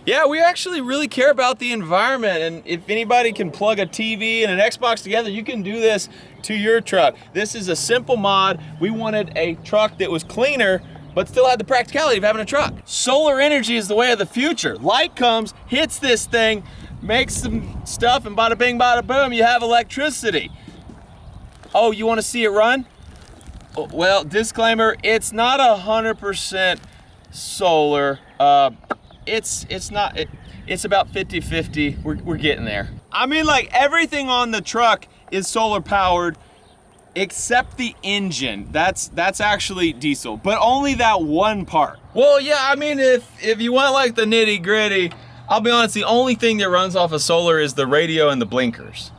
Yeah, we actually really care about the environment, and if anybody can plug a TV and an Xbox together, you can do this to your truck. This is a simple mod. We wanted a truck that was cleaner, but still had the practicality of having a truck. Solar energy is the way of the future. Light comes, hits this thing, makes some stuff, and bada bing, bada boom, you have electricity. Oh, you wanna see it run? Well, disclaimer, it's not 100% solar. It's about 50-50. We're getting there. I mean, like, everything on the truck is solar powered except the engine. That's actually diesel, but only that one part. Well, yeah, I mean, if you want like the nitty gritty, I'll be honest, the only thing that runs off of solar is the radio and the blinkers.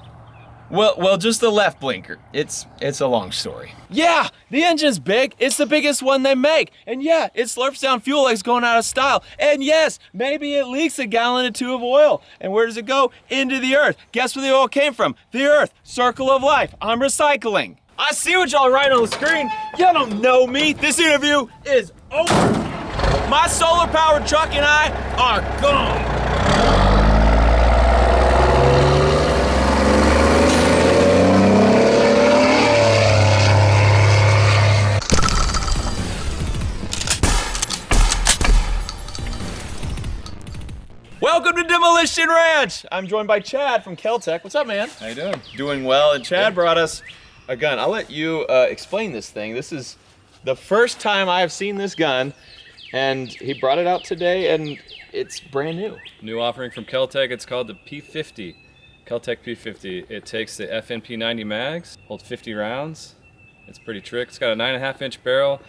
Well, just the left blinker. It's a long story. Yeah, the engine's big. It's the biggest one they make. And yeah, it slurps down fuel like it's going out of style. And yes, maybe it leaks a gallon or two of oil. And where does it go? Into the earth. Guess where the oil came from? The earth. Circle of life. I'm recycling. I see what y'all write on the screen. Y'all don't know me. This interview is over. My solar-powered truck and I are gone. Welcome to Demolition Ranch. I'm joined by Chad from KelTec. What's up, man? How you doing? Doing well, and Chad brought us a gun. I'll let you explain this thing. This is the first time I've seen this gun, and he brought it out today, and it's brand new. New offering from KelTec. It's called the P50, KelTec P50. It takes the FN P90 mags, holds 50 rounds. It's pretty trick. It's got a 9.5-inch barrel.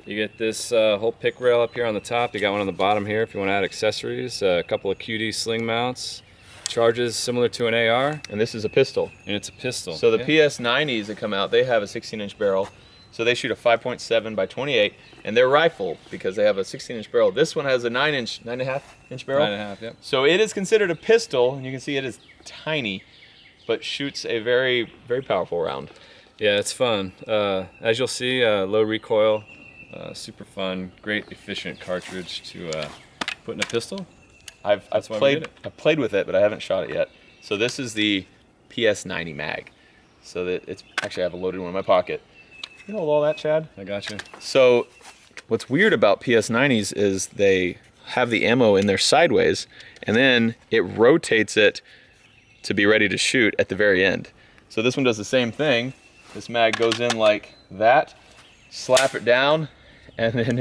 You get this whole pick rail up here on the top. You got one on the bottom here if you want to add accessories. A couple of QD sling mounts. Charges similar to an AR. And this is a pistol. And it's a pistol. So the PS90s that come out, they have a 16-inch barrel. So they shoot a 5.7 by 28, and they're rifle because they have a 16-inch barrel. This one has a 9.5-inch barrel. 9.5, yep. So it is considered a pistol, and you can see it is tiny, but shoots a very, very powerful round. Yeah, it's fun. As you'll see, low recoil. Super fun, great efficient cartridge to put in a pistol. I've played with it, but I haven't shot it yet. So this is the PS90 mag. So that it's actually, I have a loaded one in my pocket. You know all that, Chad? I got you. So what's weird about PS90s is they have the ammo in there sideways, and then it rotates it to be ready to shoot at the very end. So this one does the same thing. This mag goes in like that, slap it down, and then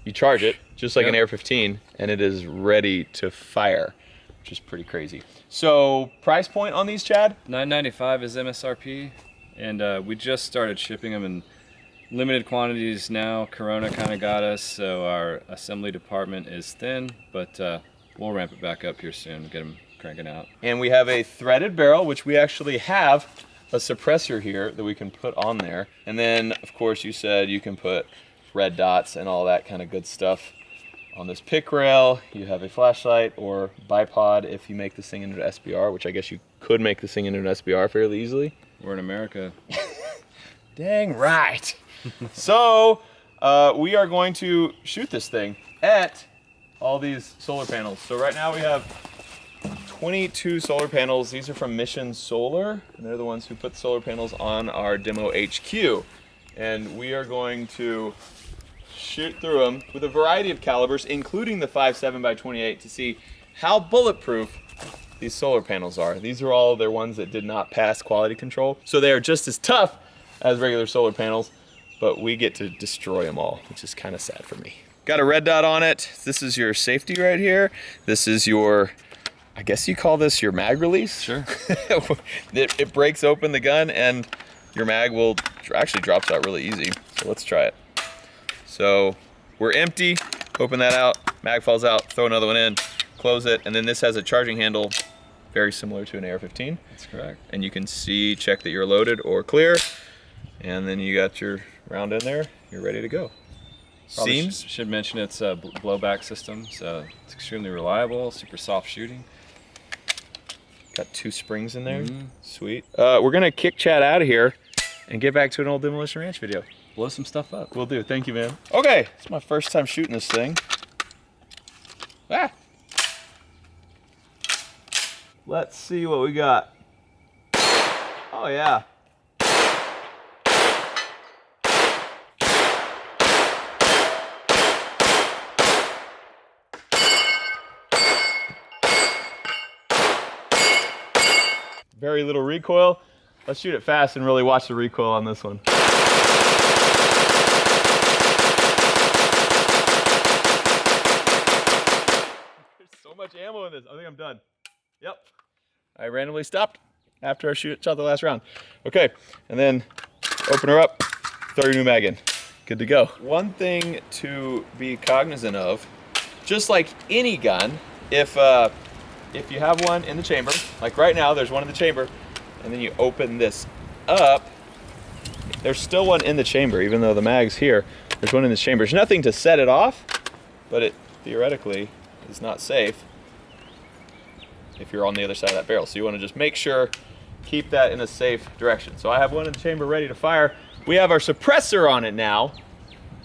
you charge it just like an AR-15, and it is ready to fire, which is pretty crazy. So price point on these, Chad? $9.95 is MSRP, and we just started shipping them in limited quantities now. Corona kind of got us, so our assembly department is thin, but we'll ramp it back up here soon, get them cranking out. And we have a threaded barrel, which we actually have a suppressor here that we can put on there. And then, of course, you said you can put red dots and all that kind of good stuff on this pick rail. You have a flashlight or bipod if you make this thing into an SBR, which I guess you could make this thing into an SBR fairly easily. We're in America. Dang right. So we are going to shoot this thing at all these solar panels. So right now we have 22 solar panels. These are from Mission Solar, and they're the ones who put the solar panels on our demo HQ. And we are going to shoot through them with a variety of calibers, including the 5.7 by 28, to see how bulletproof these solar panels are. These are all their ones that did not pass quality control. So they are just as tough as regular solar panels, but we get to destroy them all, which is kind of sad for me. Got a red dot on it. This is your safety right here. This is your, I guess you call this your mag release. Sure. It breaks open the gun and your mag will actually drops out really easy. So let's try it. So we're empty, open that out, mag falls out, throw another one in, close it, and then this has a charging handle very similar to an AR-15. That's correct. And you can see, check that you're loaded or clear, and then you got your round in there, you're ready to go. Seems? Should mention it's a blowback system, so it's extremely reliable, super soft shooting. Got 2 springs in there. Sweet. We're gonna kick Chad out of here and get back to an old Demolition Ranch video. Blow some stuff up. Will do. Thank you, man. Okay, it's my first time shooting this thing. Ah! Let's see what we got. Oh yeah. Very little recoil. Let's shoot it fast and really watch the recoil on this one. There's so much ammo in this. I think I'm done. Yep. I randomly stopped after I shot the last round. Okay, and then open her up, throw your new mag in. Good to go. One thing to be cognizant of, just like any gun, if you have one in the chamber, like right now, there's one in the chamber, and then you open this up, there's still one in the chamber, even though the mag's here, there's one in the chamber. There's nothing to set it off, but it theoretically is not safe if you're on the other side of that barrel. So you want to just make sure, keep that in a safe direction. So I have one in the chamber ready to fire. We have our suppressor on it now.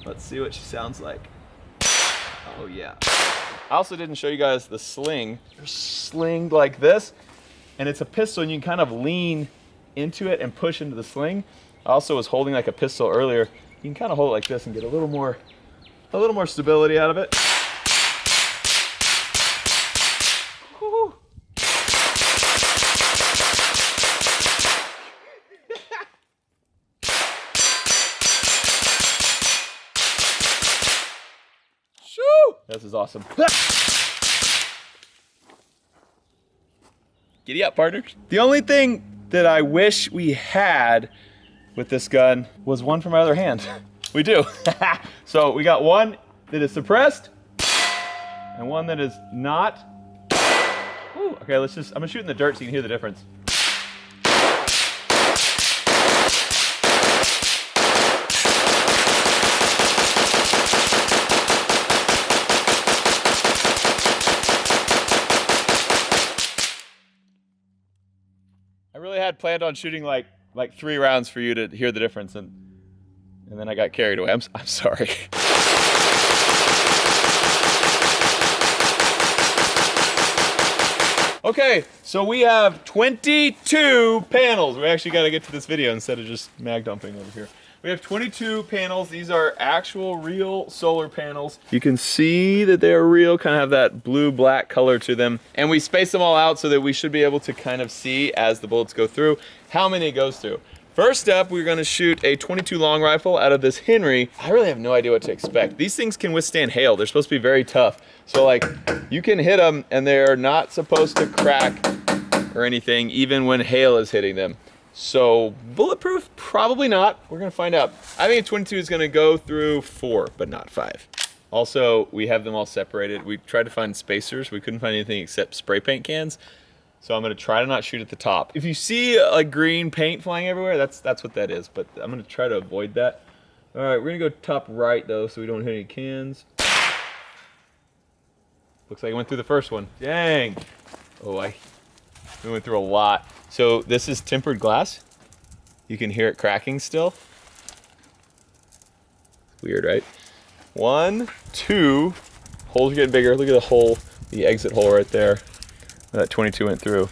Let's see what she sounds like. Oh yeah. I also didn't show you guys the sling. They're slinged like this, and it's a pistol, and you can kind of lean into it and push into the sling. I also was holding like a pistol earlier. You can kind of hold it like this and get a little more stability out of it. Woo. Shoo! This is awesome. Giddy up, partners. The only thing that I wish we had with this gun was one for my other hand. We do. So we got one that is suppressed and one that is not. Ooh, okay, I'm gonna shoot in the dirt so you can hear the difference. I really had planned on shooting like 3 rounds for you to hear the difference, and then I got carried away. I'm sorry. Okay, so we have 22 panels. We actually got to get to this video instead of just mag dumping over here. We have 22 panels. These are actual real solar panels. You can see that they are real, kind of have that blue-black color to them. And we space them all out so that we should be able to kind of see as the bullets go through how many it goes through. First up, we're gonna shoot a 22 long rifle out of this Henry. I really have no idea what to expect. These things can withstand hail. They're supposed to be very tough. So like, you can hit them and they're not supposed to crack or anything, even when hail is hitting them. So bulletproof, probably not. We're gonna find out. I think a 22 is gonna go through 4, but not 5. Also, we have them all separated. We tried to find spacers. We couldn't find anything except spray paint cans. So I'm gonna try to not shoot at the top. If you see like green paint flying everywhere, that's what that is, but I'm gonna try to avoid that. All right, we're gonna go top right though, so we don't hit any cans. Looks like I went through the first one. Dang. Oh, we went through a lot. So this is tempered glass. You can hear it cracking still. Weird, right? 1, 2, holes are getting bigger. Look at the hole, the exit hole right there. That 22 went through.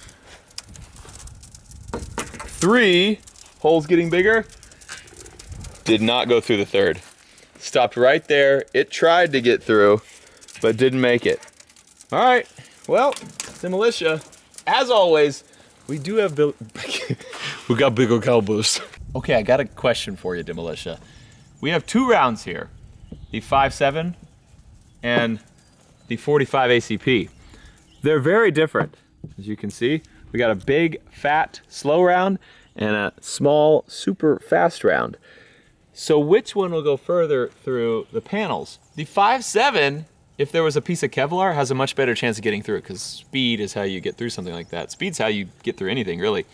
3, holes getting bigger. Did not go through the 3rd. Stopped right there. It tried to get through, but didn't make it. All right, well, Demolition, as always, we do have we got big old cowboys. Okay, I got a question for you, Demolition. We have 2 rounds here, the 5.7 and the 45 ACP. They're very different, as you can see. We got a big, fat, slow round and a small, super fast round. So which one will go further through the panels? The 5.7, if there was a piece of Kevlar, has a much better chance of getting through it, because speed is how you get through something like that. Speed's how you get through anything, really.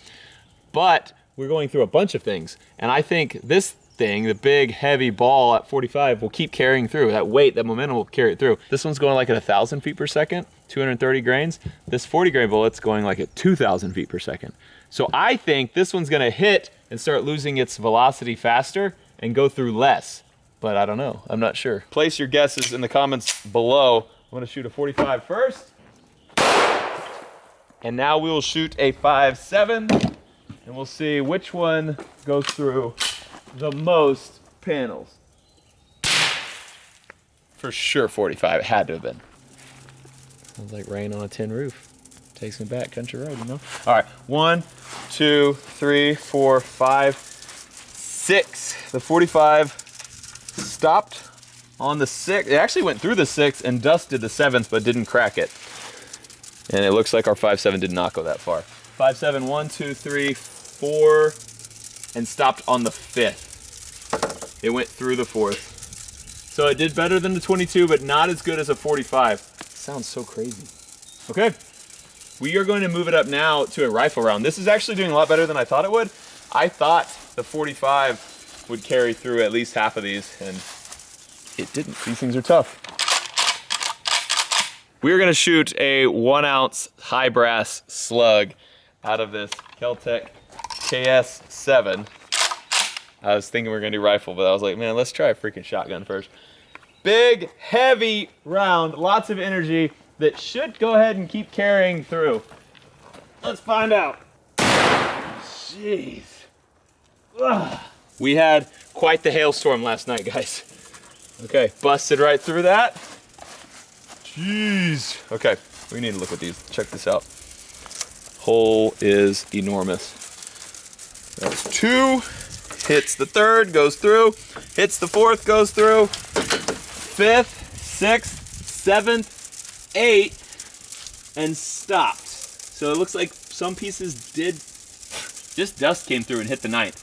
But we're going through a bunch of things, and I think this thing, the big heavy ball at 45, will keep carrying through. That weight, that momentum will carry it through. This one's going like at 1,000 feet per second, 230 grains. This 40 grain bullet's going like at 2,000 feet per second. So I think this one's gonna hit and start losing its velocity faster and go through less. But I don't know, I'm not sure. Place your guesses in the comments below. I'm gonna shoot a 45 first. And now we will shoot a 5.7, and we'll see which one goes through the most panels. For sure 45, it had to have been. Sounds like rain on a tin roof. Takes me back country road, you know? All right, 1, 2, 3, 4, 5, 6. The 45 stopped on the 6th. It actually went through the 6th and dusted the 7th, but didn't crack it. And it looks like our 5.7 did not go that far. 5.7, 1, 2, 3, 4, and stopped on the 5th. It went through the 4th. So it did better than the 22, but not as good as a 45. Sounds so crazy. Okay, we are going to move it up now to a rifle round. This is actually doing a lot better than I thought it would. I thought the 45 would carry through at least half of these, and it didn't. These things are tough. We're gonna shoot a 1 ounce high brass slug out of this KelTec KS7. I was thinking we were gonna do rifle, but I was like, man, let's try a freaking shotgun first. Big, heavy round, lots of energy that should go ahead and keep carrying through. Let's find out. Jeez. Ugh. We had quite the hailstorm last night, guys. Okay, busted right through that. Jeez. Okay, we need to look at these. Check this out. Hole is enormous. That's 2. Hits the 3rd, goes through. Hits the 4th, goes through. 5th, 6th, 7th, 8th, and stopped. So it looks like some pieces did, just dust came through and hit the 9th.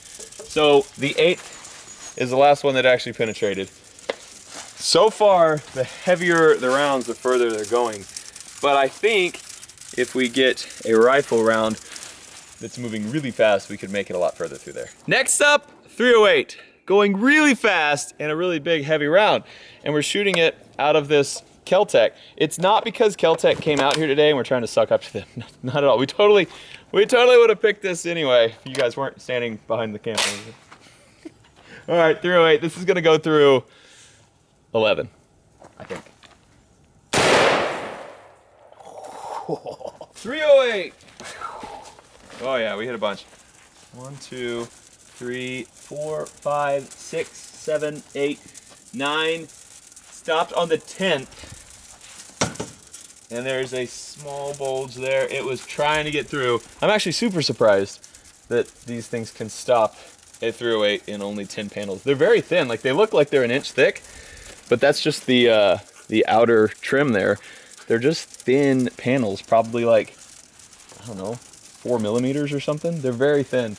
So the 8th is the last one that actually penetrated. So far, the heavier the rounds, the further they're going. But I think if we get a rifle round that's moving really fast, we could make it a lot further through there. Next up, 308. Going really fast and a really big heavy round. And we're shooting it out of this KelTec. It's not because KelTec came out here today and we're trying to suck up to them. Not at all. We totally would have picked this anyway if you guys weren't standing behind the camera. All right, 308. This is gonna go through 11, I think. 308. Oh yeah, we hit a bunch. 1, 2, 3, 4, 5, 6, 7, 8, 9. Stopped on the 10th. And there's a small bulge there. It was trying to get through. I'm actually super surprised that these things can stop a 308 in only 10 panels. They're very thin. Like, they look like they're an inch thick, but that's just the outer trim there. They're just thin panels, probably like, I don't know, 4 millimeters or something. They're very thin,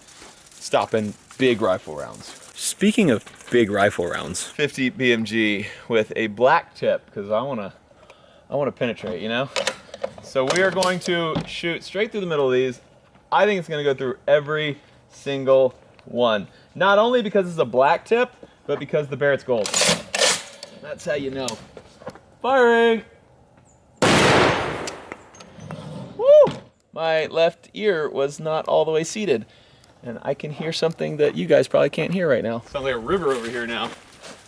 stopping big rifle rounds. Speaking of big rifle rounds, 50 BMG with a black tip, because I wanna penetrate, you know? So we are going to shoot straight through the middle of these. I think it's gonna go through every single one. Not only because it's a black tip, but because the Barrett's gold. That's how you know. Firing! Woo! My left ear was not all the way seated. And I can hear something that you guys probably can't hear right now. Sounds like a river over here now.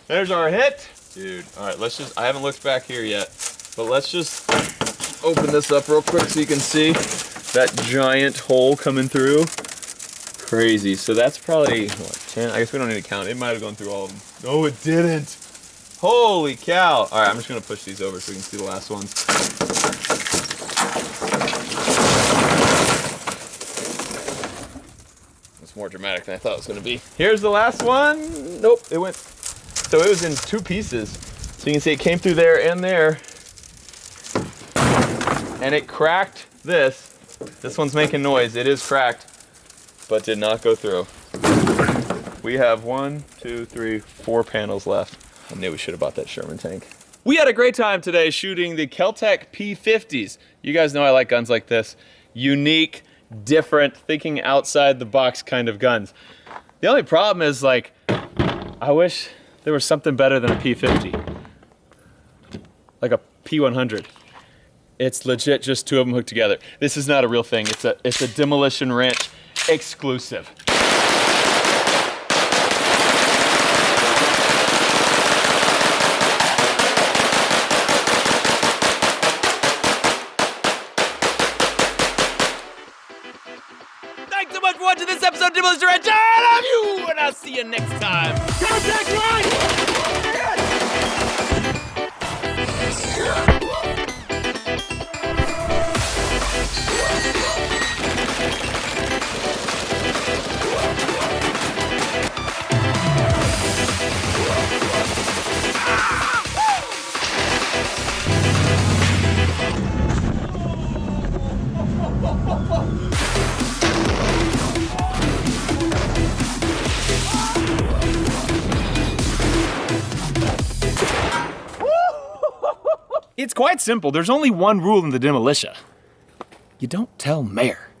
There's our hit. Dude, all right, let's just, I haven't looked back here yet, but let's just open this up real quick so you can see that giant hole coming through. Crazy. So that's probably, what, 10? I guess we don't need to count. It might have gone through all of them. No, it didn't. Holy cow. All right, I'm just gonna push these over so we can see the last ones. It's more dramatic than I thought it was gonna be. Here's the last one. Nope, it went, so it was in 2 pieces. So you can see it came through there and there. And it cracked this. This one's making noise. It is cracked, but did not go through. We have 1, 2, 3, 4 panels left. I knew we should have bought that Sherman tank. We had a great time today shooting the KelTec P50s. You guys know I like guns like this. Unique, different, thinking outside the box kind of guns. The only problem is, like, I wish there was something better than a P50. Like a P100. It's legit just 2 of them hooked together. This is not a real thing. It's a DemolitionRanch exclusive. much for watching this episode of Demolition Ranch. I love you, and I'll see you next time. KelTec It's quite simple. There's only one rule in the demolition. You don't tell Mayor.